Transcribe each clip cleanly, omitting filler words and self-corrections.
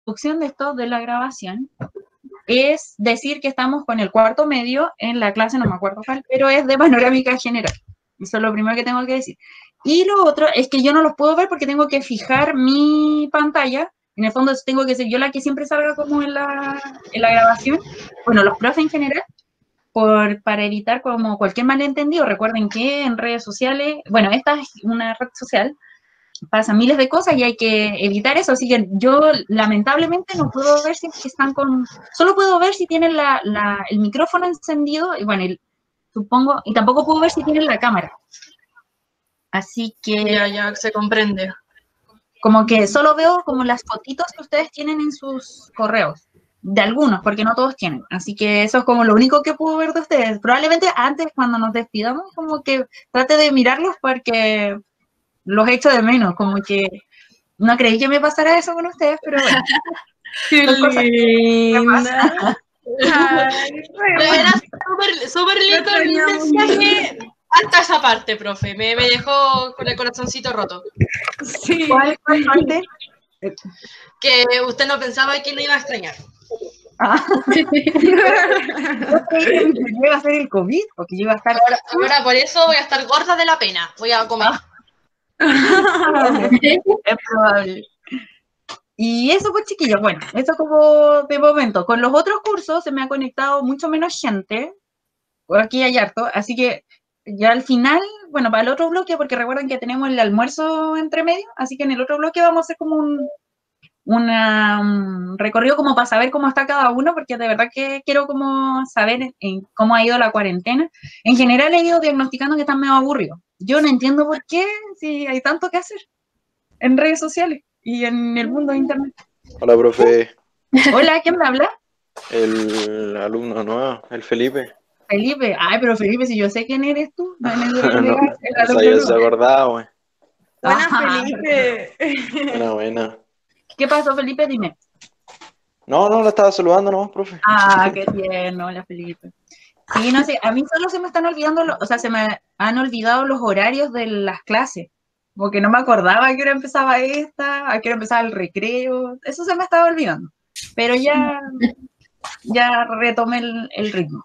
introducción de esto de la grabación es decir que estamos con el cuarto medio en la clase, no me acuerdo cuál, pero es de panorámica general. Eso es lo primero que tengo que decir. Y lo otro es que yo no los puedo ver porque tengo que fijar mi pantalla. En el fondo tengo que ser yo la que siempre salga como en la grabación. Bueno, los profes en general, para evitar como cualquier malentendido. Recuerden que en redes sociales, bueno, esta es una red social, pasan miles de cosas y hay que evitar eso. Así que yo lamentablemente no puedo ver si están con, solo puedo ver si tienen el micrófono encendido y bueno, supongo, y tampoco puedo ver si tienen la cámara. Así que ya se comprende. Como que solo veo como las fotitos que ustedes tienen en sus correos, de algunos, porque no todos tienen. Así que eso es como lo único que puedo ver de ustedes. Probablemente antes, cuando nos despidamos, como que trate de mirarlos porque los echo de menos, como que no creí que me pasara eso con ustedes, pero bueno. ¡Qué linda! Era súper lindo el mensaje hasta esa parte, profe. Me dejó con el corazoncito roto. Sí. ¿Cuál parte? Que usted no pensaba que no iba a extrañar. Yo iba a hacer el COVID, porque yo iba a estar... Ahora por eso voy a estar gorda de la pena. Voy a comer. Es probable. Y eso pues chiquillos, bueno, eso como de momento. Con los otros cursos se me ha conectado mucho menos gente, aquí hay harto, así que ya al final, bueno, para el otro bloque, porque recuerden que tenemos el almuerzo entre medio, así que en el otro bloque vamos a hacer como un recorrido como para saber cómo está cada uno, porque de verdad que quiero como saber cómo ha ido la cuarentena. En general he ido diagnosticando que están medio aburridos. Yo no entiendo por qué, si hay tanto que hacer en redes sociales y en el mundo de internet. Hola, profe. Hola, ¿quién me habla? El alumno nuevo, el Felipe. Felipe, ay, pero Felipe, si yo sé quién eres tú. No, ya se acordaba, güey. Buena, Felipe. Buena. ¿Qué pasó, Felipe? Dime. No, la estaba saludando, ¿no, profe? Ah, qué tierno, hola, Felipe. Sí, no sé, a mí solo se me están olvidando, o sea, se me han olvidado los horarios de las clases, porque no me acordaba a qué hora empezaba esta, a qué hora empezaba el recreo, eso se me estaba olvidando, pero ya retomé el ritmo.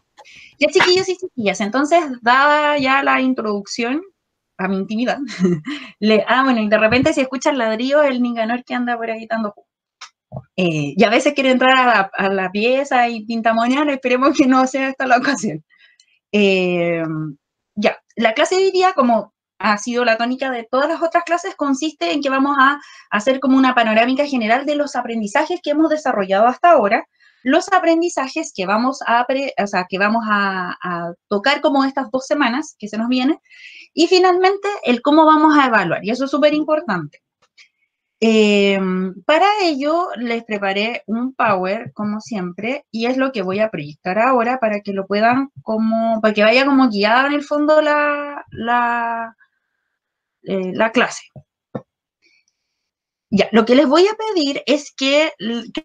Ya, chiquillos y chiquillas, entonces, dada ya la introducción a mi intimidad, bueno, y de repente si escuchan ladrillo, el Nicanor que anda por ahí dando jugo. Y a veces quiere entrar a la pieza y pintamonear, esperemos que no sea esta la ocasión. Ya, la clase de hoy día, como ha sido la tónica de todas las otras clases, consiste en que vamos a hacer como una panorámica general de los aprendizajes que hemos desarrollado hasta ahora, los aprendizajes que vamos a tocar como estas 2 semanas que se nos vienen, y finalmente el cómo vamos a evaluar, y eso es súper importante. Para ello les preparé un Power, como siempre, y es lo que voy a proyectar ahora para que lo puedan para que vaya como guiada en el fondo la clase. Ya, lo que les voy a pedir es que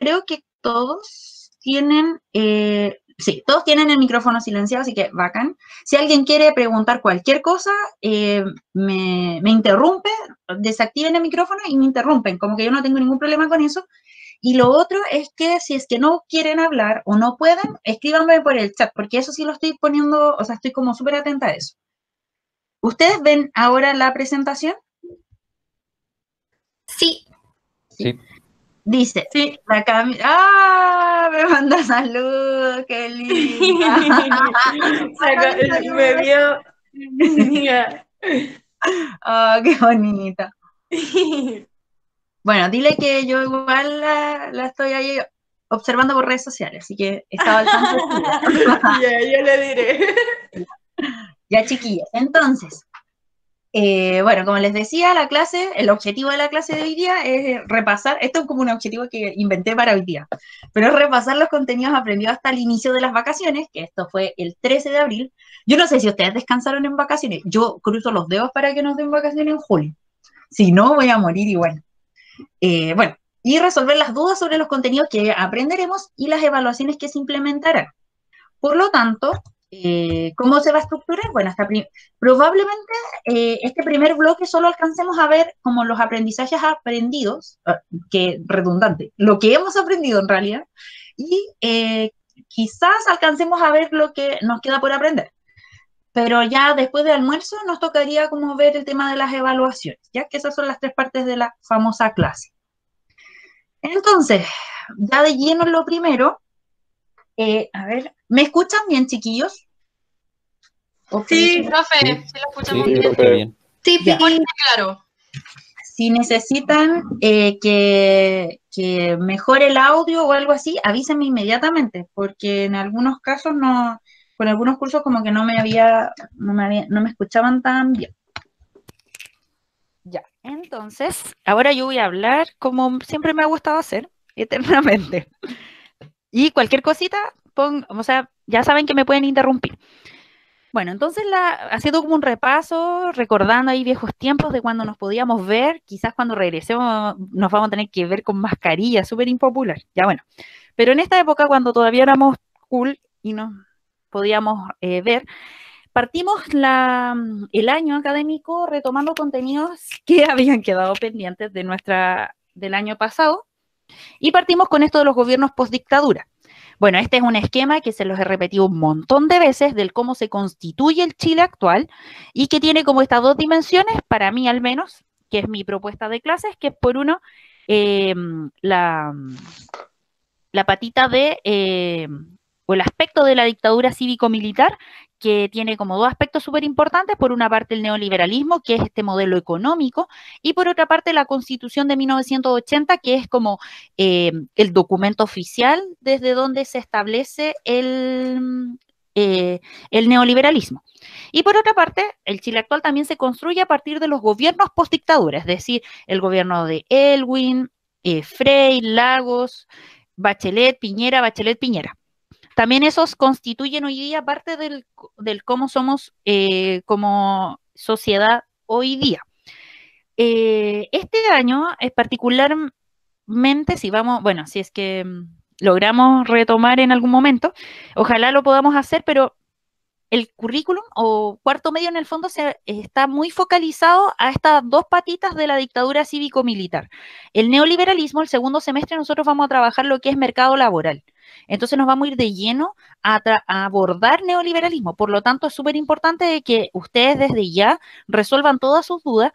creo que todos tienen, sí, todos tienen el micrófono silenciado, así que bacán. Si alguien quiere preguntar cualquier cosa, me interrumpe, desactiven el micrófono y me interrumpen, como que yo no tengo ningún problema con eso. Y lo otro es que si es que no quieren hablar o no pueden, escríbanme por el chat, porque eso sí lo estoy poniendo, o sea, estoy como súper atenta a eso. ¿Ustedes ven ahora la presentación? Sí. Sí. Dice, sí. La Cami... ¡Ah! Me manda saludos, qué linda. Me vio. ¡Oh, qué bonita! Bueno, dile que yo igual la estoy ahí observando por redes sociales, así que estaba al tanto. Ya, yo le diré. Ya, chiquillas, entonces... bueno, como les decía, el objetivo de la clase de hoy día es repasar, esto es como un objetivo que inventé para hoy día, pero es repasar los contenidos aprendidos hasta el inicio de las vacaciones, que esto fue el 13 de abril. Yo no sé si ustedes descansaron en vacaciones, yo cruzo los dedos para que nos den vacaciones en julio, si no voy a morir igual. Bueno, y resolver las dudas sobre los contenidos que aprenderemos y las evaluaciones que se implementarán. Por lo tanto, ¿Cómo se va a estructurar? Bueno, probablemente este primer bloque solo alcancemos a ver como los aprendizajes aprendidos, que redundante, lo que hemos aprendido en realidad, y quizás alcancemos a ver lo que nos queda por aprender. Pero ya después del almuerzo nos tocaría como ver el tema de las evaluaciones, ya que esas son las 3 partes de la famosa clase. Entonces, ya de lleno en lo primero, a ver, ¿me escuchan bien, chiquillos? Sí, profe, sí lo escuchamos bien. profe. bien. Sí, Ya. Claro. Si necesitan que mejore el audio o algo así, avísenme inmediatamente, porque en algunos casos no, con algunos cursos como que no me escuchaban tan bien. Ya, entonces, ahora yo voy a hablar como siempre me ha gustado hacer, eternamente. Y cualquier cosita, o sea, ya saben que me pueden interrumpir. Bueno, entonces haciendo como un repaso, recordando ahí viejos tiempos de cuando nos podíamos ver, quizás cuando regresemos nos vamos a tener que ver con mascarilla, súper impopular, ya bueno. Pero en esta época, cuando todavía éramos cool y nos podíamos ver, partimos el año académico retomando contenidos que habían quedado pendientes del año pasado y partimos con esto de los gobiernos postdictadura. Bueno, este es un esquema que se los he repetido un montón de veces del cómo se constituye el Chile actual y que tiene como estas 2 dimensiones, para mí al menos, que es mi propuesta de clases, que es por uno la patita o el aspecto de la dictadura cívico-militar, que tiene como 2 aspectos súper importantes. Por una parte el neoliberalismo, que es este modelo económico, y por otra parte la Constitución de 1980, que es como el documento oficial desde donde se establece el neoliberalismo. Y por otra parte, el Chile actual también se construye a partir de los gobiernos postdictadura, es decir, el gobierno de Elwin, Frei, Lagos, Bachelet, Piñera. También esos constituyen hoy día parte del cómo somos como sociedad hoy día. Este año es particularmente, si es que logramos retomar en algún momento, ojalá lo podamos hacer, pero el currículum o cuarto medio en el fondo está muy focalizado a estas 2 patitas de la dictadura cívico-militar. El neoliberalismo, el segundo semestre nosotros vamos a trabajar lo que es mercado laboral. Entonces nos vamos a ir de lleno a abordar neoliberalismo. Por lo tanto, es súper importante que ustedes desde ya resuelvan todas sus dudas.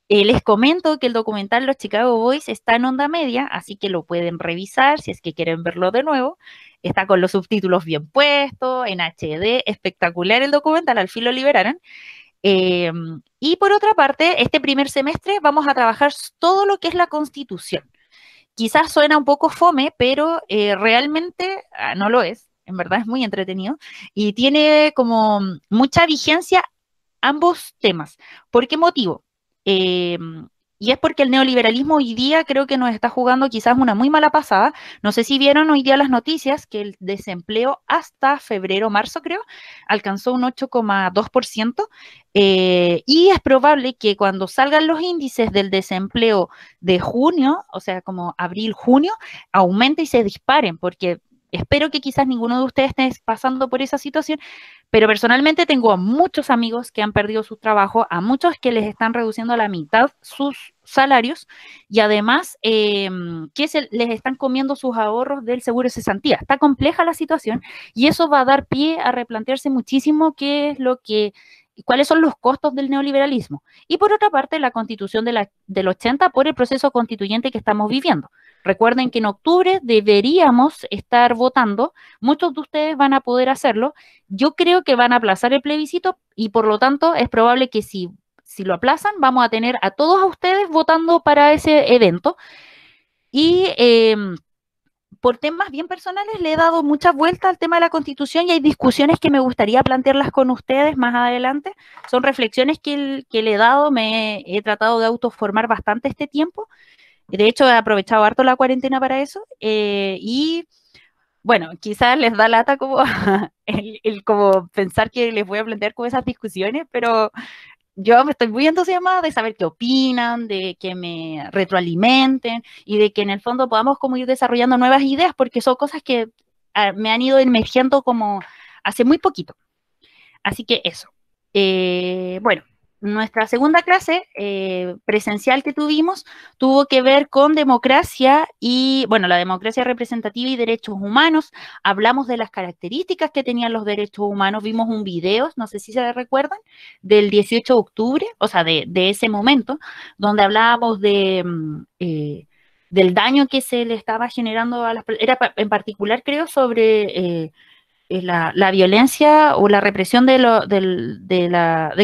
Les comento que el documental Los Chicago Boys está en Onda Media, así que lo pueden revisar si es que quieren verlo de nuevo. Está con los subtítulos bien puestos, en HD, espectacular el documental, al fin lo liberaron. Y por otra parte, este primer semestre vamos a trabajar todo lo que es la Constitución. Quizás suena un poco fome, pero realmente no lo es. En verdad es muy entretenido y tiene como mucha vigencia ambos temas. ¿Por qué motivo? Y es porque el neoliberalismo hoy día creo que nos está jugando quizás una muy mala pasada. No sé si vieron hoy día las noticias que el desempleo hasta febrero, marzo creo, alcanzó un 8,2%, y es probable que cuando salgan los índices del desempleo de junio, o sea, como abril, junio, aumente y se disparen, porque espero que quizás ninguno de ustedes esté pasando por esa situación, pero personalmente tengo a muchos amigos que han perdido su trabajo, a muchos que les están reduciendo a la mitad sus salarios y además les están comiendo sus ahorros del seguro de cesantía. Está compleja la situación y eso va a dar pie a replantearse muchísimo cuáles son los costos del neoliberalismo. Y por otra parte, la Constitución del 80 por el proceso constituyente que estamos viviendo. Recuerden que en octubre deberíamos estar votando, muchos de ustedes van a poder hacerlo, yo creo que van a aplazar el plebiscito y por lo tanto es probable que si lo aplazan vamos a tener a todos a ustedes votando para ese evento y por temas bien personales le he dado muchas vueltas al tema de la Constitución y hay discusiones que me gustaría plantearlas con ustedes más adelante, son reflexiones que le he dado, me he tratado de autoformar bastante este tiempo. De hecho, he aprovechado harto la cuarentena para eso y, bueno, quizás les da lata como como pensar que les voy a plantear como esas discusiones, pero yo me estoy muy entusiasmada de saber qué opinan, de que me retroalimenten y de que en el fondo podamos como ir desarrollando nuevas ideas, porque son cosas que me han ido emergiendo como hace muy poquito. Así que eso. Bueno, nuestra segunda clase presencial que tuvimos tuvo que ver con democracia y, bueno, la democracia representativa y derechos humanos. Hablamos de las características que tenían los derechos humanos. Vimos un video, no sé si se recuerdan, del 18 de octubre, o sea, de ese momento, donde hablábamos del daño que se le estaba generando a las personas. Era en particular, creo, sobre la violencia o la represión de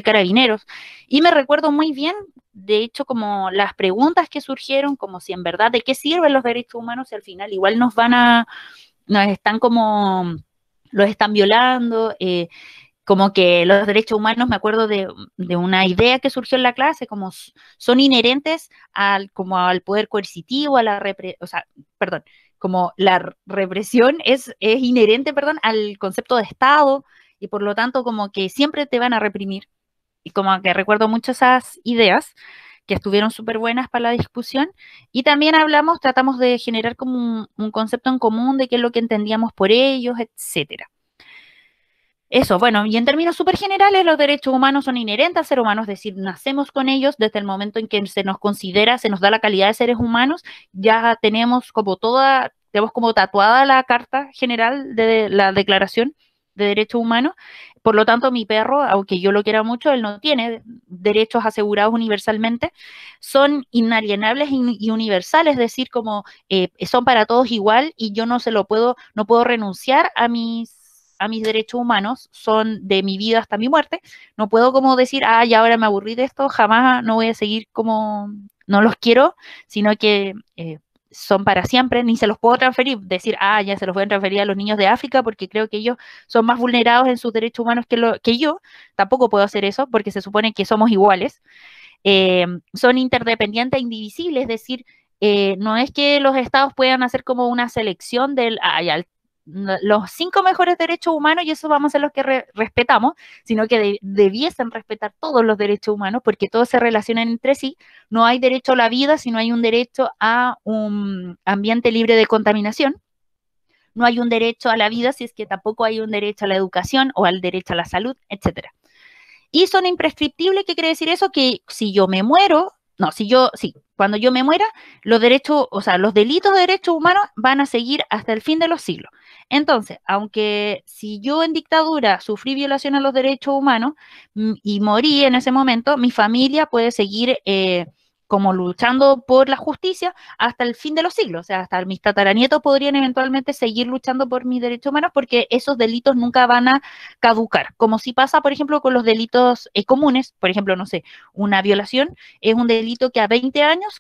carabineros. Y me recuerdo muy bien, de hecho, como las preguntas que surgieron, como si en verdad de qué sirven los derechos humanos, y al final igual nos están como, los están violando, como que los derechos humanos, me acuerdo de una idea que surgió en la clase, como son inherentes como al poder coercitivo, como la represión es inherente, al concepto de Estado, y por lo tanto como que siempre te van a reprimir. Y como que recuerdo mucho esas ideas que estuvieron súper buenas para la discusión. Y también tratamos de generar como un concepto en común de qué es lo que entendíamos por ellos, etcétera. Eso, bueno, y en términos súper generales, los derechos humanos son inherentes al ser humano, es decir, nacemos con ellos desde el momento en que se nos considera, se nos da la calidad de seres humanos, ya tenemos como tatuada la Carta General de la Declaración de Derechos Humanos. Por lo tanto, mi perro, aunque yo lo quiera mucho, él no tiene derechos asegurados universalmente, son inalienables y universales, es decir, como son para todos igual, y yo no puedo renunciar a mis derechos humanos, son de mi vida hasta mi muerte. No puedo como decir, ya ahora me aburrí de esto, jamás no voy a seguir como, no los quiero, sino que son para siempre, ni se los puedo transferir, decir, ya se los voy a transferir a los niños de África porque creo que ellos son más vulnerados en sus derechos humanos que yo. Tampoco puedo hacer eso porque se supone que somos iguales. Son interdependientes e indivisibles, es decir, no es que los estados puedan hacer como una selección los 5 mejores derechos humanos y eso vamos a ser los que respetamos, sino que debiesen respetar todos los derechos humanos porque todos se relacionan entre sí. No hay derecho a la vida si no hay un derecho a un ambiente libre de contaminación. No hay un derecho a la vida si es que tampoco hay un derecho a la educación o al derecho a la salud, etcétera. Y son imprescriptibles. ¿Qué quiere decir eso? Que si yo me muero, cuando yo me muera, los delitos de derechos humanos van a seguir hasta el fin de los siglos. Entonces, aunque si yo en dictadura sufrí violación a los derechos humanos y morí en ese momento, mi familia puede seguir como luchando por la justicia hasta el fin de los siglos. O sea, hasta mis tataranietos podrían eventualmente seguir luchando por mis derechos humanos porque esos delitos nunca van a caducar. Como si pasa, por ejemplo, con los delitos comunes. Por ejemplo, no sé, una violación es un delito que a 20 años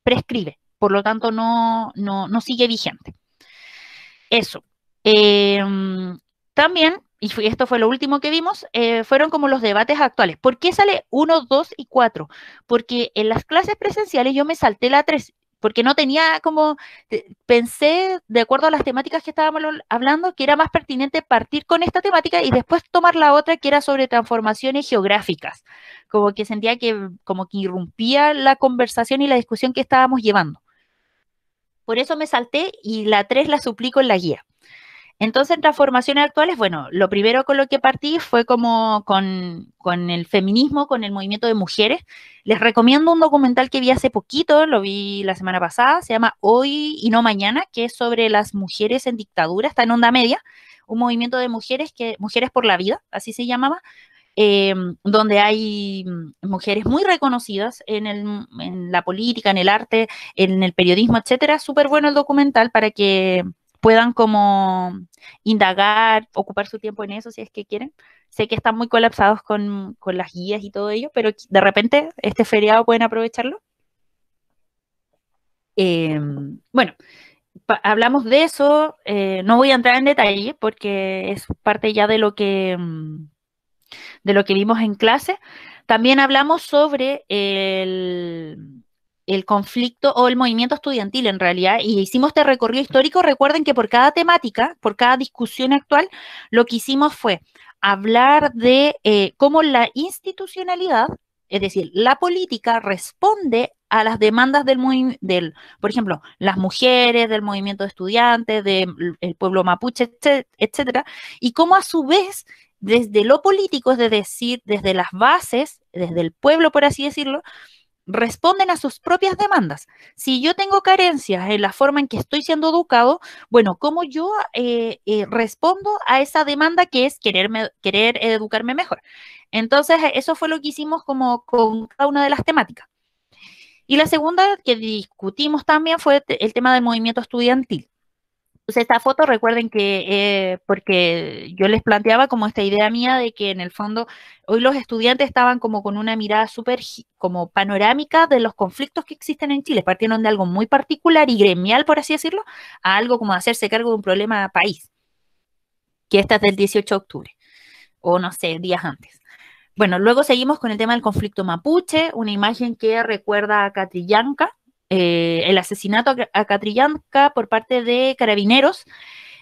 prescribe. Por lo tanto, no sigue vigente. Eso. También, y esto fue lo último que vimos, fueron como los debates actuales. ¿Por qué sale 1, 2 y 4? Porque en las clases presenciales yo me salté la 3, porque no tenía pensé, de acuerdo a las temáticas que estábamos hablando, que era más pertinente partir con esta temática y después tomar la otra que era sobre transformaciones geográficas. Como que sentía que como que irrumpía la conversación y la discusión que estábamos llevando. Por eso me salté y la 3 la suplico en la guía. Entonces, en transformaciones actuales, bueno, lo primero con lo que partí fue como con el feminismo, con el movimiento de mujeres. Les recomiendo un documental que vi hace poquito, lo vi la semana pasada, se llama Hoy y no Mañana, que es sobre las mujeres en dictadura, está en Onda Media, un movimiento de mujeres por la vida, así se llamaba, donde hay mujeres muy reconocidas en la política, en el arte, en el periodismo, etcétera. Súper bueno el documental para que puedan como indagar, ocupar su tiempo en eso si es que quieren. Sé que están muy colapsados con las guías y todo ello, pero de repente este feriado pueden aprovecharlo. Bueno, hablamos de eso, no voy a entrar en detalle porque es parte ya de lo que vimos en clase. También hablamos sobre el conflicto o el movimiento estudiantil en realidad, y hicimos este recorrido histórico. Recuerden que por cada temática, por cada discusión actual, lo que hicimos fue hablar de cómo la institucionalidad, es decir, la política, responde a las demandas por ejemplo, las mujeres, del movimiento de estudiantes, del pueblo mapuche, etcétera, y cómo a su vez desde lo político, es decir, desde las bases, desde el pueblo, por así decirlo, responden a sus propias demandas. Si yo tengo carencias en la forma en que estoy siendo educado, bueno, ¿cómo yo respondo a esa demanda que es querer educarme mejor? Entonces, eso fue lo que hicimos como con cada una de las temáticas. Y la segunda que discutimos también fue el tema del movimiento estudiantil. Entonces, esta foto, recuerden que, porque yo les planteaba como esta idea mía de que en el fondo hoy los estudiantes estaban como con una mirada súper como panorámica de los conflictos que existen en Chile. Partieron de algo muy particular y gremial, por así decirlo, a algo como hacerse cargo de un problema país, que esta es del 18 de octubre, o no sé, días antes. Bueno, luego seguimos con el tema del conflicto mapuche, una imagen que recuerda a Catrillanca, el asesinato a Catrillanca por parte de carabineros,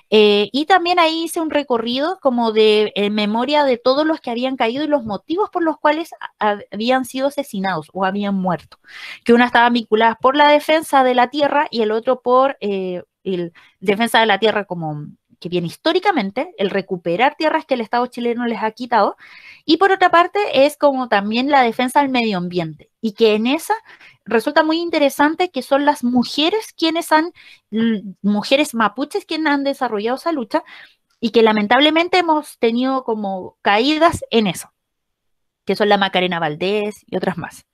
y también ahí hice un recorrido como de memoria de todos los que habían caído y los motivos por los cuales habían sido asesinados o habían muerto, que una estaba vinculada por la defensa de la tierra y el otro por el defensa de la tierra como que viene históricamente, el recuperar tierras que el Estado chileno les ha quitado, y por otra parte es como también la defensa del medio ambiente, y que en esa resulta muy interesante que son las mujeres mujeres mapuches quienes han desarrollado esa lucha, y que lamentablemente hemos tenido como caídas en eso, que son la Macarena Valdés y otras más.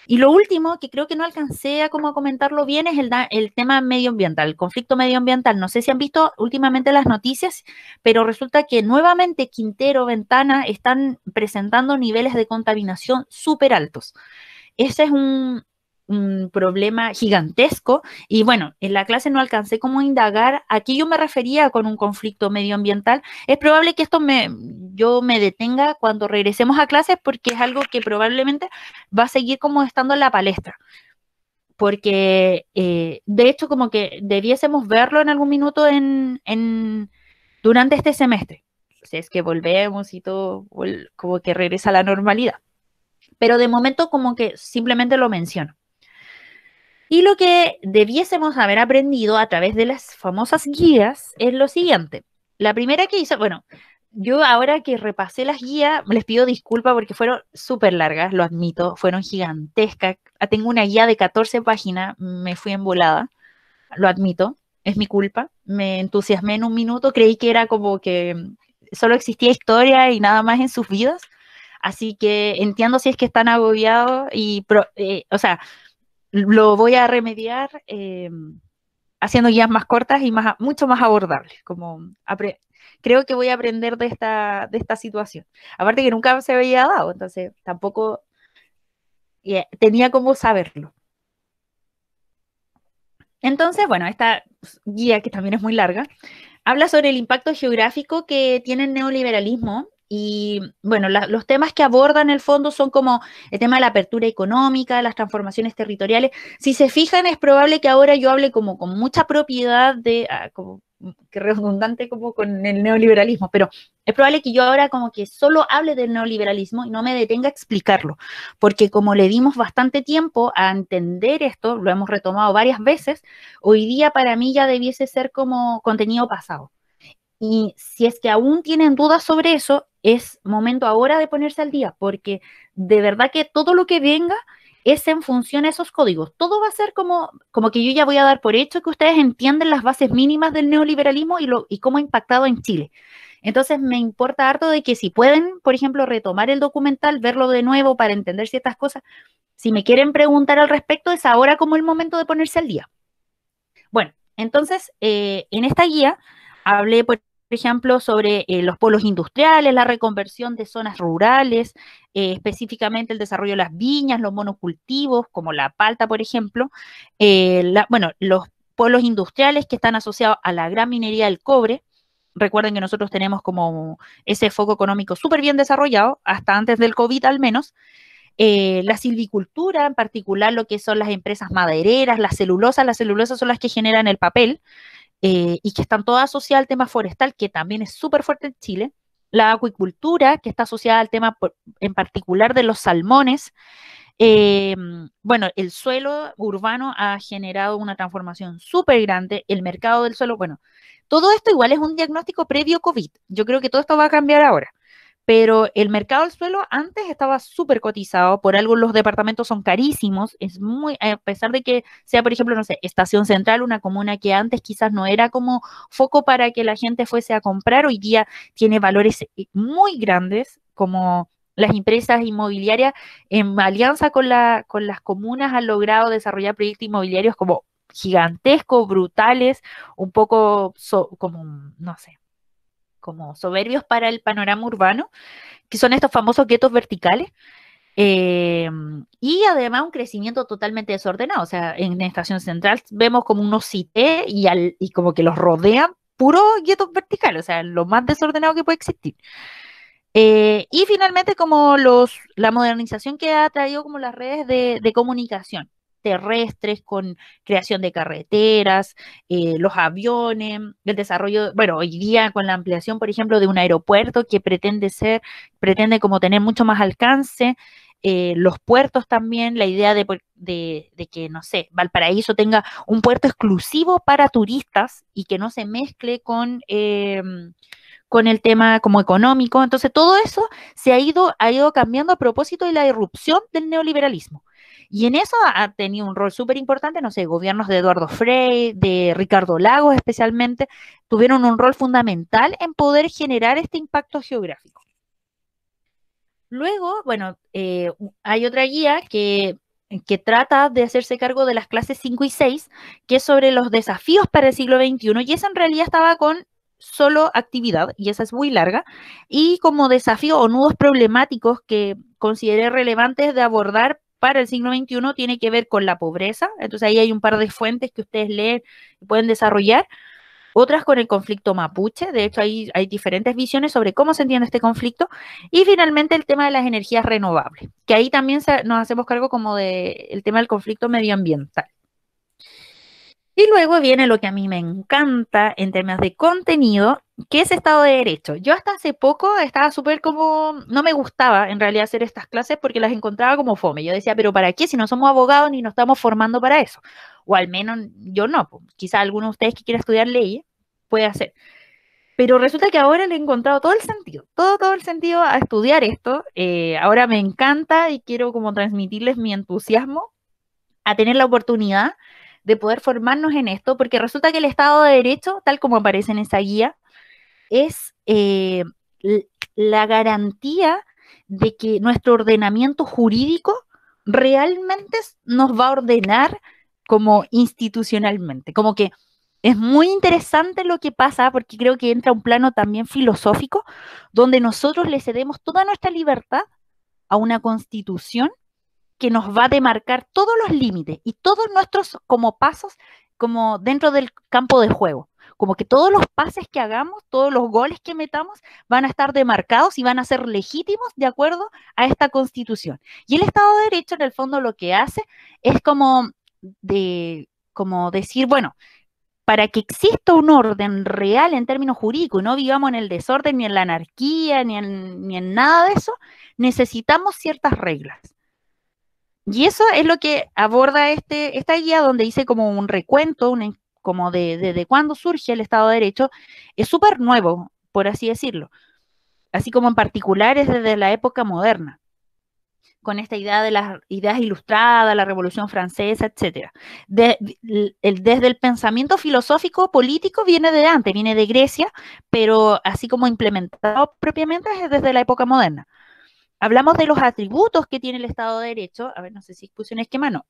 Y lo último, que creo que no alcancé a como comentarlo bien, es el tema medioambiental, el conflicto medioambiental. No sé si han visto últimamente las noticias, pero resulta que nuevamente Quintero, Ventana están presentando niveles de contaminación súper altos. Ese es un problema gigantesco y bueno, en la clase no alcancé como a indagar a qué yo me refería con un conflicto medioambiental. Es probable que yo me detenga cuando regresemos a clases porque es algo que probablemente va a seguir como estando en la palestra. Porque de hecho como que debiésemos verlo en algún minuto durante este semestre. Si es que volvemos y todo como que regresa a la normalidad. Pero de momento como que simplemente lo menciono. Y lo que debiésemos haber aprendido a través de las famosas guías es lo siguiente. La primera que hice, bueno, yo ahora que repasé las guías, les pido disculpas porque fueron súper largas, lo admito, fueron gigantescas. Tengo una guía de 14 páginas, me fui embolada, lo admito, es mi culpa. Me entusiasmé en un minuto, creí que era como que solo existía historia y nada más en sus vidas. Así que entiendo si es que están agobiados o sea, lo voy a remediar haciendo guías más cortas y mucho más abordables. Creo que voy a aprender de esta situación. Aparte que nunca se había dado, entonces tampoco tenía cómo saberlo. Entonces, bueno, esta guía, que también es muy larga, habla sobre el impacto geográfico que tiene el neoliberalismo. Y bueno, los temas que abordan en el fondo son como el tema de la apertura económica, las transformaciones territoriales. Si se fijan, es probable que ahora yo hable como con mucha propiedad como que redundante como con el neoliberalismo, pero es probable que yo ahora como que solo hable del neoliberalismo y no me detenga a explicarlo, porque como le dimos bastante tiempo a entender esto, lo hemos retomado varias veces, hoy día para mí ya debiese ser como contenido pasado. Y si es que aún tienen dudas sobre eso, es momento ahora de ponerse al día, porque de verdad que todo lo que venga es en función a esos códigos. Todo va a ser como que yo ya voy a dar por hecho que ustedes entienden las bases mínimas del neoliberalismo y cómo ha impactado en Chile. Entonces me importa harto de que si pueden, por ejemplo, retomar el documental, verlo de nuevo para entender ciertas cosas, si me quieren preguntar al respecto, es ahora como el momento de ponerse al día. Bueno, entonces, en esta guía hablé, por ejemplo, sobre los polos industriales, la reconversión de zonas rurales, específicamente el desarrollo de las viñas, los monocultivos, como la palta, por ejemplo. Los polos industriales que están asociados a la gran minería del cobre. Recuerden que nosotros tenemos como ese foco económico súper bien desarrollado, hasta antes del COVID al menos. La silvicultura, en particular lo que son las empresas madereras, las celulosas son las que generan el papel, y que están todas asociadas al tema forestal, que también es súper fuerte en Chile. La acuicultura, que está asociada al tema en particular de los salmones. El suelo urbano ha generado una transformación súper grande. El mercado del suelo, bueno, todo esto igual es un diagnóstico previo COVID. Yo creo que todo esto va a cambiar ahora. pero el mercado del suelo antes estaba súper cotizado, por algo los departamentos son carísimos, es muy, a pesar de que sea, por ejemplo, no sé, Estación Central, una comuna que antes quizás no era como foco para que la gente fuese a comprar, hoy día tiene valores muy grandes, como las empresas inmobiliarias en alianza con las comunas han logrado desarrollar proyectos inmobiliarios como gigantescos, brutales, un poco como, no sé, como soberbios para el panorama urbano, que son estos famosos guetos verticales, y además un crecimiento totalmente desordenado. O sea, en Estación Central vemos como unos CITE y como que los rodean puros guetos verticales, o sea, lo más desordenado que puede existir. Y finalmente como la modernización que ha traído como las redes de comunicación terrestres con creación de carreteras, los aviones, el desarrollo, bueno, hoy día con la ampliación, por ejemplo, de un aeropuerto que pretende como tener mucho más alcance, los puertos también, la idea de que, no sé, Valparaíso tenga un puerto exclusivo para turistas y que no se mezcle con el tema como económico. Entonces, todo eso ha ido cambiando a propósito de la irrupción del neoliberalismo. Y en eso ha tenido un rol súper importante, no sé, gobiernos de Eduardo Frei, de Ricardo Lagos especialmente, tuvieron un rol fundamental en poder generar este impacto geográfico. Luego, bueno, hay otra guía que trata de hacerse cargo de las clases 5 y 6, que es sobre los desafíos para el siglo XXI, y esa en realidad estaba con solo actividad, y esa es muy larga, y como desafío o nudos problemáticos que consideré relevantes de abordar para el siglo XXI tiene que ver con la pobreza. Entonces ahí hay un par de fuentes que ustedes leen y pueden desarrollar. Otras con el conflicto mapuche. De hecho, hay diferentes visiones sobre cómo se entiende este conflicto. Y finalmente el tema de las energías renovables, que ahí también nos hacemos cargo como del tema del conflicto medioambiental. Y luego viene lo que a mí me encanta en términos de contenido, que es Estado de Derecho. Yo hasta hace poco estaba súper como, no me gustaba en realidad hacer estas clases porque las encontraba como fome. Yo decía, pero ¿para qué si no somos abogados ni nos estamos formando para eso? O al menos yo no, pues, quizá alguno de ustedes que quiera estudiar leyes puede hacer. Pero resulta que ahora le he encontrado todo el sentido, todo el sentido a estudiar esto. Ahora me encanta y quiero como transmitirles mi entusiasmo a tener la oportunidad de poder formarnos en esto, porque resulta que el Estado de Derecho, tal como aparece en esa guía, es la garantía de que nuestro ordenamiento jurídico realmente nos va a ordenar como institucionalmente, como que es muy interesante lo que pasa, porque creo que entra un plano también filosófico, donde nosotros le cedemos toda nuestra libertad a una constitución que nos va a demarcar todos los límites y todos nuestros como pasos como dentro del campo de juego. Como que todos los pases que hagamos, todos los goles que metamos van a estar demarcados y van a ser legítimos de acuerdo a esta constitución. Y el Estado de Derecho en el fondo lo que hace es como decir, bueno, para que exista un orden real en términos jurídicos y no vivamos en el desorden, ni en la anarquía, ni en nada de eso, necesitamos ciertas reglas. Y eso es lo que aborda esta guía, donde dice como un recuento, como de cuándo surge el Estado de Derecho. Es súper nuevo, por así decirlo. Así como en particular es desde la época moderna, con esta idea de las ideas ilustradas, la Revolución Francesa, etc. Desde el pensamiento filosófico político viene de antes, viene de Grecia, pero así como implementado propiamente es desde la época moderna. Hablamos de los atributos que tiene el Estado de Derecho. A ver, no sé si puse un esquema, no.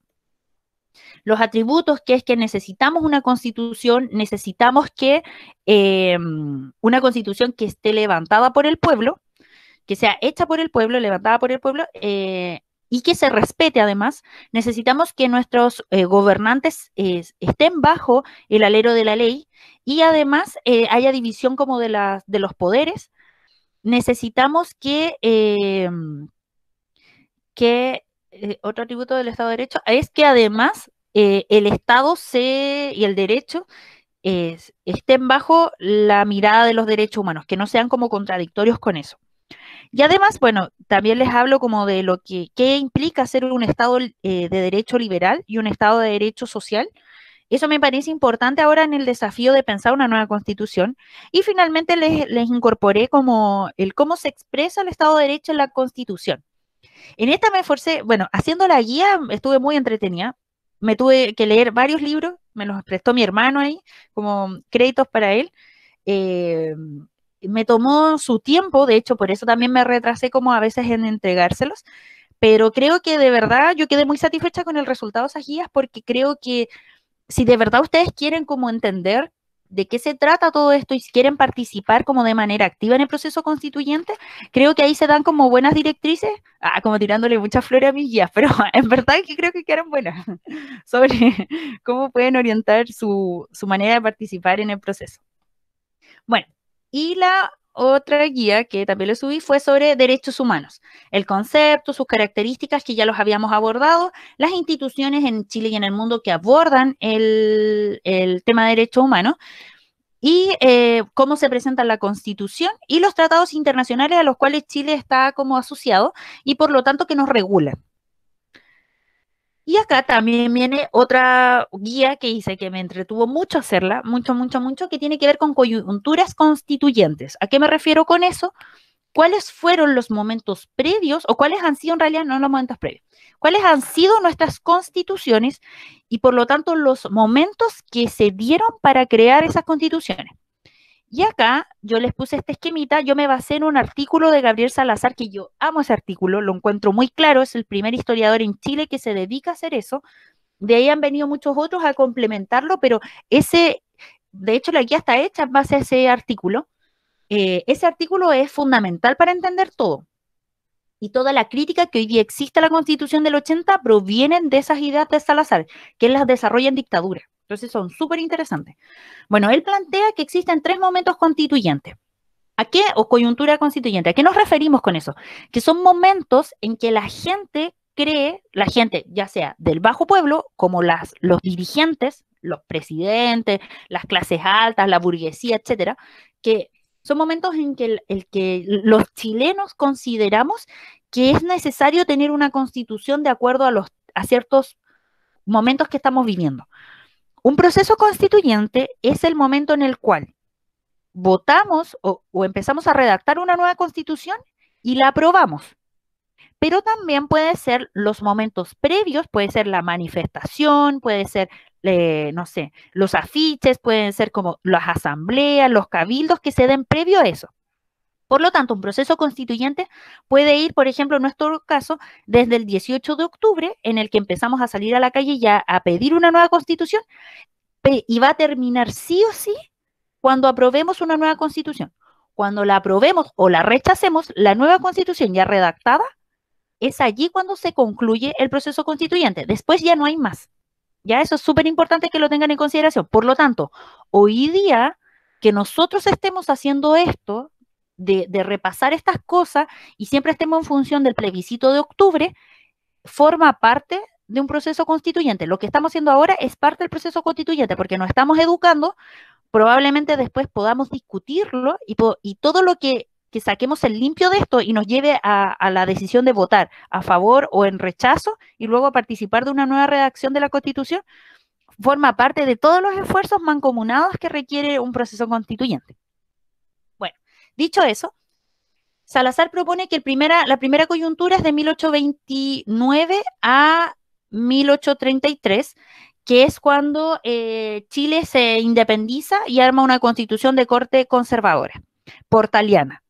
Los atributos que es que necesitamos una constitución, necesitamos que una constitución que esté levantada por el pueblo, que sea hecha por el pueblo, levantada por el pueblo, y que se respete además. Necesitamos que nuestros gobernantes estén bajo el alero de la ley y además haya división como de los poderes. Necesitamos que otro atributo del Estado de Derecho es que además el Estado y el derecho estén bajo la mirada de los derechos humanos, que no sean como contradictorios con eso. Y además, bueno, también les hablo como de lo que implica ser un Estado de derecho liberal y un Estado de derecho social. Eso me parece importante ahora en el desafío de pensar una nueva constitución. Y finalmente les incorporé como el cómo se expresa el Estado de Derecho en la Constitución. En esta me esforcé, bueno, haciendo la guía estuve muy entretenida. Me tuve que leer varios libros, me los prestó mi hermano ahí, como créditos para él. Me tomó su tiempo, de hecho, por eso también me retrasé como a veces en entregárselos, pero creo que de verdad yo quedé muy satisfecha con el resultado de esas guías porque creo que si de verdad ustedes quieren como entender de qué se trata todo esto y si quieren participar como de manera activa en el proceso constituyente, creo que ahí se dan como buenas directrices, como tirándole muchas flores a mis guías, pero en verdad que creo que quedaron buenas sobre cómo pueden orientar su manera de participar en el proceso. Bueno, y la otra guía que también le subí fue sobre derechos humanos, el concepto, sus características que ya los habíamos abordado, las instituciones en Chile y en el mundo que abordan el tema de derechos humanos y cómo se presenta la Constitución y los tratados internacionales a los cuales Chile está como asociado y por lo tanto que nos regulan. Y acá también viene otra guía que hice que me entretuvo mucho hacerla, mucho, que tiene que ver con coyunturas constituyentes. ¿A qué me refiero con eso? ¿Cuáles fueron los momentos previos, o cuáles han sido en realidad, no los momentos previos, cuáles han sido nuestras constituciones y por lo tanto los momentos que se dieron para crear esas constituciones? Y acá yo les puse este esquemita, yo me basé en un artículo de Gabriel Salazar, que yo amo ese artículo, lo encuentro muy claro, es el primer historiador en Chile que se dedica a hacer eso. De ahí han venido muchos otros a complementarlo, pero de hecho la guía está hecha en base a ese artículo. Ese artículo es fundamental para entender todo. Y toda la crítica que hoy día existe a la Constitución del 80 provienen de esas ideas de Salazar, que él las desarrolla en dictadura. Entonces son súper interesantes. Bueno, él plantea que existen 3 momentos constituyentes. ¿A qué? O coyuntura constituyente. ¿A qué nos referimos con eso? Que son momentos en que la gente cree, la gente ya sea del bajo pueblo, como los dirigentes, los presidentes, las clases altas, la burguesía, etcétera, que son momentos en que los chilenos consideramos que es necesario tener una constitución de acuerdo a ciertos momentos que estamos viviendo. Un proceso constituyente es el momento en el cual votamos o empezamos a redactar una nueva constitución y la aprobamos. Pero también puede ser los momentos previos, puede ser la manifestación, puede ser, no sé, los afiches, pueden ser como las asambleas, los cabildos que se den previo a eso. Por lo tanto, un proceso constituyente puede ir, por ejemplo, en nuestro caso, desde el 18 de octubre, en el que empezamos a salir a la calle ya a pedir una nueva constitución, y va a terminar sí o sí cuando aprobemos una nueva constitución. Cuando la aprobemos o la rechacemos, la nueva constitución ya redactada, es allí cuando se concluye el proceso constituyente. Después ya no hay más. Ya eso es súper importante que lo tengan en consideración. Por lo tanto, hoy día que nosotros estemos haciendo esto, de repasar estas cosas y siempre estemos en función del plebiscito de octubre, forma parte de un proceso constituyente. Lo que estamos haciendo ahora es parte del proceso constituyente porque nos estamos educando, probablemente después podamos discutirlo y todo lo que saquemos el limpio de esto y nos lleve a la decisión de votar a favor o en rechazo y luego a participar de una nueva redacción de la Constitución, forma parte de todos los esfuerzos mancomunados que requiere un proceso constituyente. Bueno, dicho eso, Salazar propone que la primera coyuntura es de 1829 a 1833, que es cuando Chile se independiza y arma una constitución de corte conservadora, portaliana.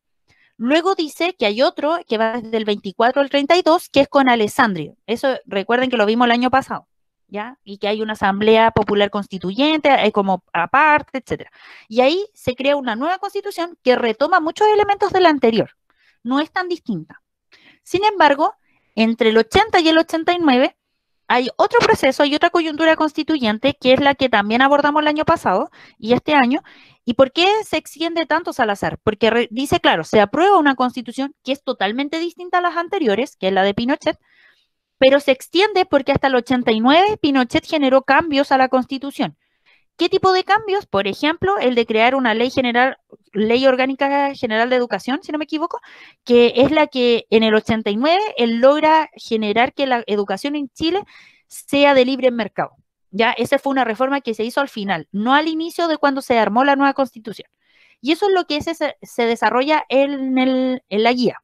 Luego dice que hay otro que va desde el 24 al 32, que es con Alessandri. Eso recuerden que lo vimos el año pasado, ¿ya? Y que hay una asamblea popular constituyente, como aparte, etc. Y ahí se crea una nueva constitución que retoma muchos elementos de la anterior. No es tan distinta. Sin embargo, entre el 80 y el 89 hay otro proceso, hay otra coyuntura constituyente, que es la que también abordamos el año pasado y este año. ¿Y por qué se extiende tanto Salazar? Porque dice, claro, se aprueba una constitución que es totalmente distinta a las anteriores, que es la de Pinochet, pero se extiende porque hasta el 89 Pinochet generó cambios a la constitución. ¿Qué tipo de cambios? Por ejemplo, el de crear una ley orgánica general de educación, si no me equivoco, que es la que en el 89 él logra generar que la educación en Chile sea de libre mercado. Ya, esa fue una reforma que se hizo al final, no al inicio de cuando se armó la nueva Constitución. Y eso es lo que se desarrolla en la guía.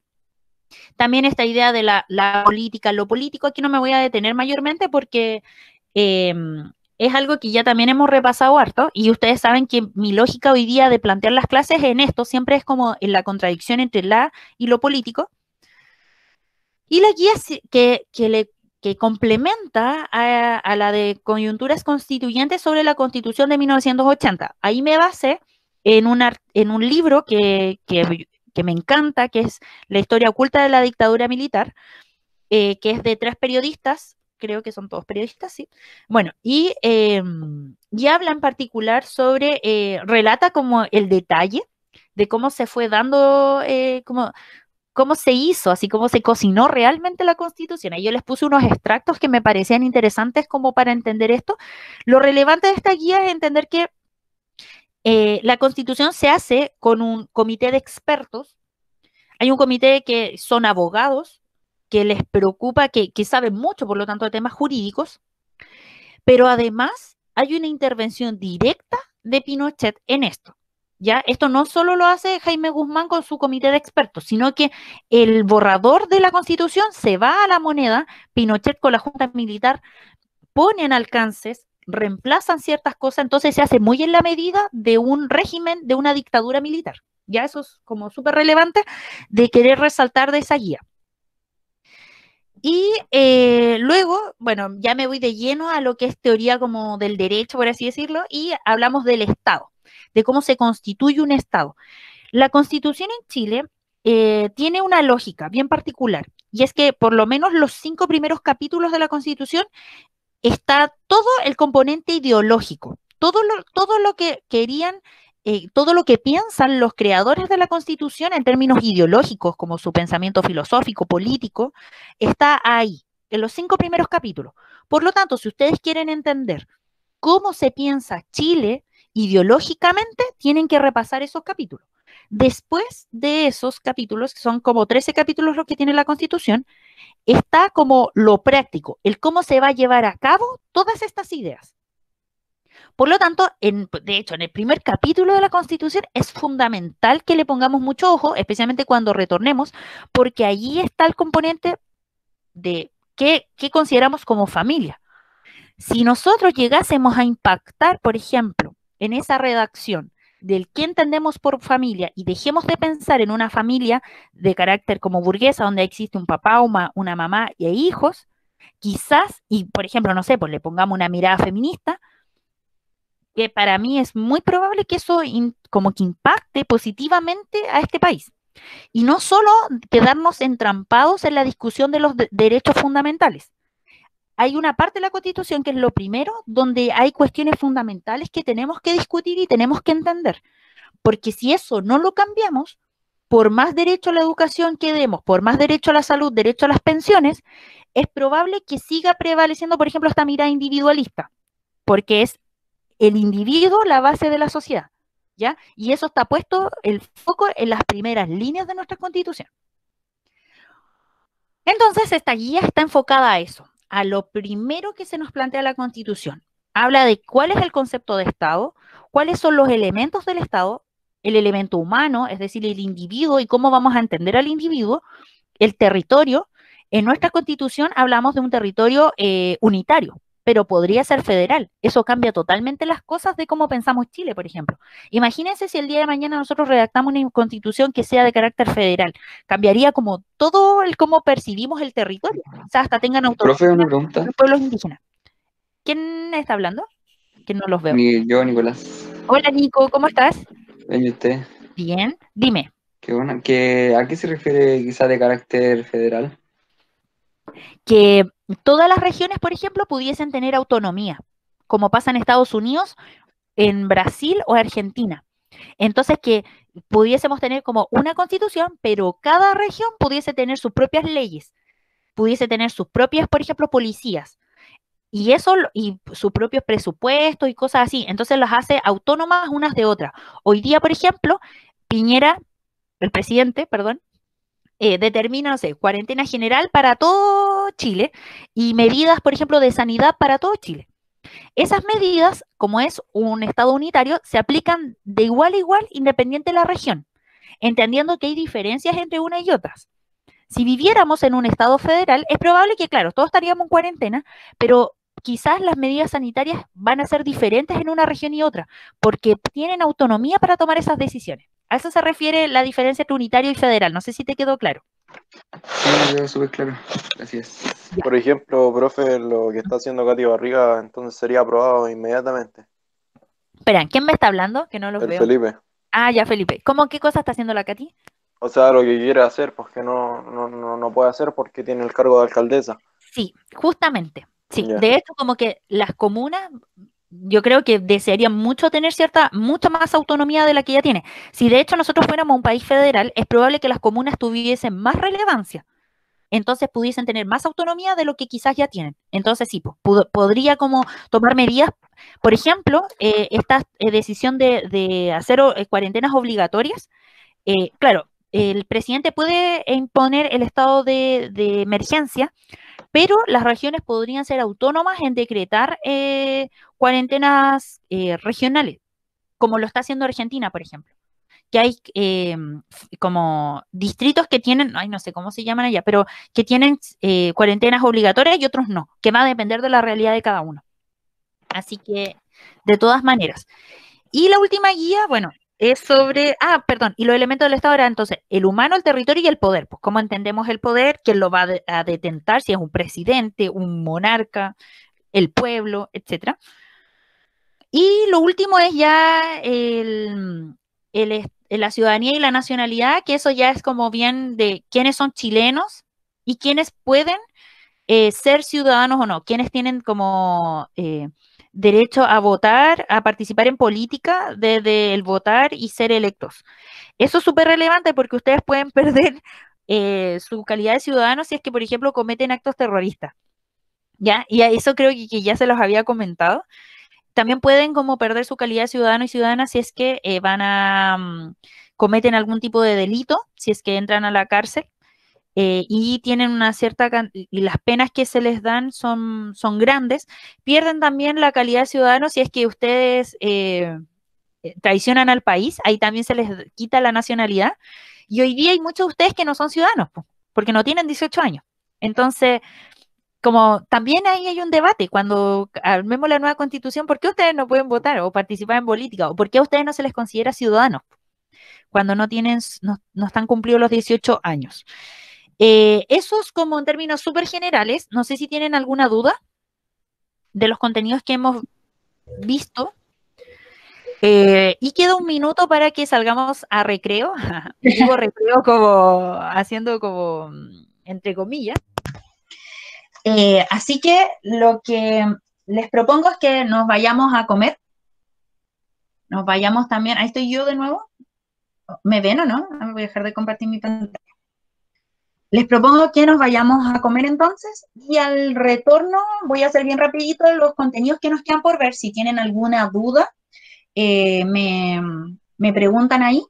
También esta idea de la política, lo político, aquí no me voy a detener mayormente porque es algo que ya también hemos repasado harto, y ustedes saben que mi lógica hoy día de plantear las clases en esto siempre es como en la contradicción entre la y lo político. Y la guía que complementa a la de coyunturas constituyentes sobre la Constitución de 1980. Ahí me basé en un libro que me encanta, que es La historia oculta de la dictadura militar, que es de 3 periodistas, creo que son todos periodistas, sí. Bueno, y habla en particular sobre, relata como el detalle de cómo se fue dando, cómo se hizo, así como se cocinó realmente la Constitución. Ahí yo les puse unos extractos que me parecían interesantes como para entender esto. Lo relevante de esta guía es entender que la Constitución se hace con un comité de expertos. Hay un comité que son abogados, que les preocupa, que saben mucho, por lo tanto, de temas jurídicos, pero además hay una intervención directa de Pinochet en esto. ¿Ya? Esto no solo lo hace Jaime Guzmán con su comité de expertos, sino que el borrador de la Constitución se va a la moneda, Pinochet con la Junta Militar ponen alcances, reemplazan ciertas cosas, entonces se hace muy en la medida de un régimen, de una dictadura militar. Ya eso es como súper relevante de querer resaltar de esa guía. Y luego, bueno, ya me voy de lleno a lo que es teoría como del derecho, por así decirlo, y hablamos del Estado, de cómo se constituye un Estado. La Constitución en Chile tiene una lógica bien particular, y es que por lo menos los 5 primeros capítulos de la Constitución está todo el componente ideológico, todo lo que querían, todo lo que piensan los creadores de la Constitución en términos ideológicos, como su pensamiento filosófico, político, está ahí, en los 5 primeros capítulos. Por lo tanto, si ustedes quieren entender cómo se piensa Chile ideológicamente, tienen que repasar esos capítulos. Después de esos capítulos, que son como 13 capítulos los que tiene la Constitución, está como lo práctico, el cómo se va a llevar a cabo todas estas ideas. Por lo tanto, de hecho, en el primer capítulo de la Constitución es fundamental que le pongamos mucho ojo, especialmente cuando retornemos, porque allí está el componente de qué consideramos como familia. Si nosotros llegásemos a impactar, por ejemplo, en esa redacción del qué entendemos por familia y dejemos de pensar en una familia de carácter como burguesa, donde existe un papá, una mamá e hijos, quizás, y por ejemplo, no sé, pues le pongamos una mirada feminista, que para mí es muy probable que eso como que impacte positivamente a este país. Y no solo quedarnos entrampados en la discusión de los derechos fundamentales. Hay una parte de la Constitución que es lo primero, donde hay cuestiones fundamentales que tenemos que discutir y tenemos que entender. Porque si eso no lo cambiamos, por más derecho a la educación que demos, por más derecho a la salud, derecho a las pensiones, es probable que siga prevaleciendo, por ejemplo, esta mirada individualista, porque es el individuo la base de la sociedad, ¿ya? Y eso está puesto el foco en las primeras líneas de nuestra Constitución. Entonces, esta guía está enfocada a eso, a lo primero que se nos plantea la Constitución. Habla de cuál es el concepto de Estado, cuáles son los elementos del Estado, el elemento humano, es decir, el individuo y cómo vamos a entender al individuo, el territorio. En nuestra Constitución hablamos de un territorio unitario, pero podría ser federal. Eso cambia totalmente las cosas de cómo pensamos Chile, por ejemplo. Imagínense si el día de mañana nosotros redactamos una constitución que sea de carácter federal. Cambiaría como todo el cómo percibimos el territorio. O sea, hasta tengan autonomía Profe, una pregunta. los pueblos indígenas. ¿Quién está hablando? Que no los veo. Yo, Nicolás. Hola, Nico, ¿cómo estás? Bien, ¿y usted? Bien, dime. Qué bueno. ¿A qué se refiere quizá de carácter federal? Que todas las regiones, por ejemplo, pudiesen tener autonomía, como pasa en Estados Unidos, en Brasil o Argentina. Entonces, que pudiésemos tener como una constitución, pero cada región pudiese tener sus propias leyes, pudiese tener sus propias, por ejemplo, policías, y eso, y sus propios presupuestos y cosas así. Entonces las hace autónomas unas de otras. Hoy día, por ejemplo, Piñera, el presidente, perdón, determina, no sé, cuarentena general para todo Chile y medidas, por ejemplo, de sanidad para todo Chile. Esas medidas, como es un Estado unitario, se aplican de igual a igual independiente de la región, entendiendo que hay diferencias entre unas y otras. Si viviéramos en un Estado federal, es probable que, claro, todos estaríamos en cuarentena, pero quizás las medidas sanitarias van a ser diferentes en una región y otra, porque tienen autonomía para tomar esas decisiones. A eso se refiere la diferencia entre unitario y federal. No sé si te quedó claro. Sí, me quedó súper claro. Gracias. Por ejemplo, profe, lo que está haciendo Katy Barriga, entonces sería aprobado inmediatamente. Espera, ¿quién me está hablando? Que no los El veo. Felipe. Ah, ya, Felipe. ¿Cómo qué cosa está haciendo la Katy? O sea, lo que quiere hacer, pues que no puede hacer porque tiene el cargo de alcaldesa. Sí, justamente. Sí, Ya. de hecho, como que las comunas, yo creo que desearían mucho tener mucha más autonomía de la que ya tiene. Si de hecho nosotros fuéramos un país federal, es probable que las comunas tuviesen más relevancia. Entonces pudiesen tener más autonomía de lo que quizás ya tienen. Entonces sí, podría como tomar medidas, por ejemplo, esta decisión de hacer cuarentenas obligatorias. Claro, el presidente puede imponer el estado de emergencia, pero las regiones podrían ser autónomas en decretar cuarentenas regionales, como lo está haciendo Argentina, por ejemplo, que hay como distritos que tienen, ay, no sé cómo se llaman allá, pero que tienen cuarentenas obligatorias y otros no, que va a depender de la realidad de cada uno. Así que, de todas maneras. Y la última guía, bueno, es sobre, y los elementos del Estado eran entonces el humano, el territorio y el poder. Pues cómo entendemos el poder, quién lo va a detentar, si es un presidente, un monarca, el pueblo, etcétera. Y lo último es ya la ciudadanía y la nacionalidad, que eso ya es como bien de quiénes son chilenos y quiénes pueden ser ciudadanos o no, quiénes tienen como derecho a votar, a participar en política desde el votar y ser electos. Eso es súper relevante porque ustedes pueden perder su calidad de ciudadanos si es que, por ejemplo, cometen actos terroristas. ¿Ya? Y a eso creo que ya se los había comentado. También pueden como perder su calidad de ciudadano y ciudadana si es que cometen algún tipo de delito, si es que entran a la cárcel. Y tienen una cierta y las penas que se les dan son grandes, pierden también la calidad de ciudadanos si es que ustedes traicionan al país, ahí también se les quita la nacionalidad, y hoy día hay muchos de ustedes que no son ciudadanos, porque no tienen 18 años. Entonces, como también ahí hay un debate, cuando armemos la nueva constitución, ¿por qué ustedes no pueden votar o participar en política? ¿O por qué a ustedes no se les considera ciudadanos cuando no están cumplidos los 18 años? Eso es como en términos súper generales. No sé si tienen alguna duda de los contenidos que hemos visto. Y queda un minuto para que salgamos a recreo. Digo recreo como haciendo como entre comillas. Así que lo que les propongo es que nos vayamos a comer. Nos vayamos también. Ahí estoy yo de nuevo. ¿Me ven o no? Me voy a dejar de compartir mi pantalla. Les propongo que nos vayamos a comer entonces y al retorno voy a hacer bien rapidito los contenidos que nos quedan por ver. Si tienen alguna duda, me preguntan ahí.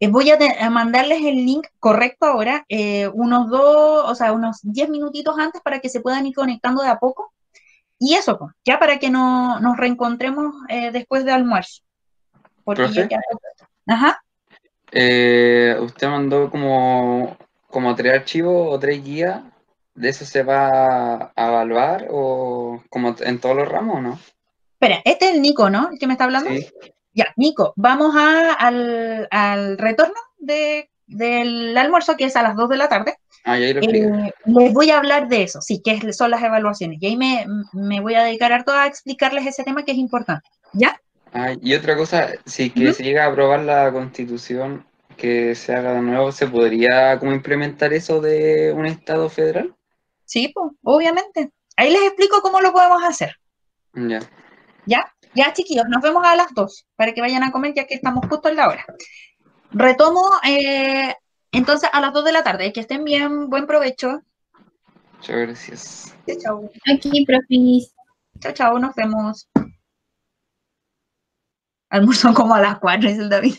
Voy a mandarles el link correcto ahora, unos 10 minutitos antes para que se puedan ir conectando de a poco. Y eso, pues, ya para que nos reencontremos después de almuerzo. Porque ¿Profe? Ajá. Usted mandó como 3 archivos o 3 guías. ¿De eso se va a evaluar o como en todos los ramos o no? Espera, este es el Nico, ¿no? ¿El que me está hablando? Sí. Ya, Nico, vamos al retorno del almuerzo, que es a las 2 de la tarde. Ya ahí lo explica. Les voy a hablar de eso, sí, que son las evaluaciones. Y ahí me voy a dedicar harto a explicarles ese tema que es importante. ¿Ya? Y otra cosa, si que se llega a aprobar la Constitución, que se haga de nuevo, ¿se podría como implementar eso de un Estado federal? Sí, pues, obviamente. Ahí les explico cómo lo podemos hacer. Ya. ¿Ya? Ya, chiquillos, nos vemos a las 2 para que vayan a comer ya que estamos justo en la hora. Retomo entonces a las 2 de la tarde. Que estén bien, buen provecho. Muchas gracias. Chao. Aquí, profis. Chao, nos vemos. Almuerzo como a las 4, dice el David.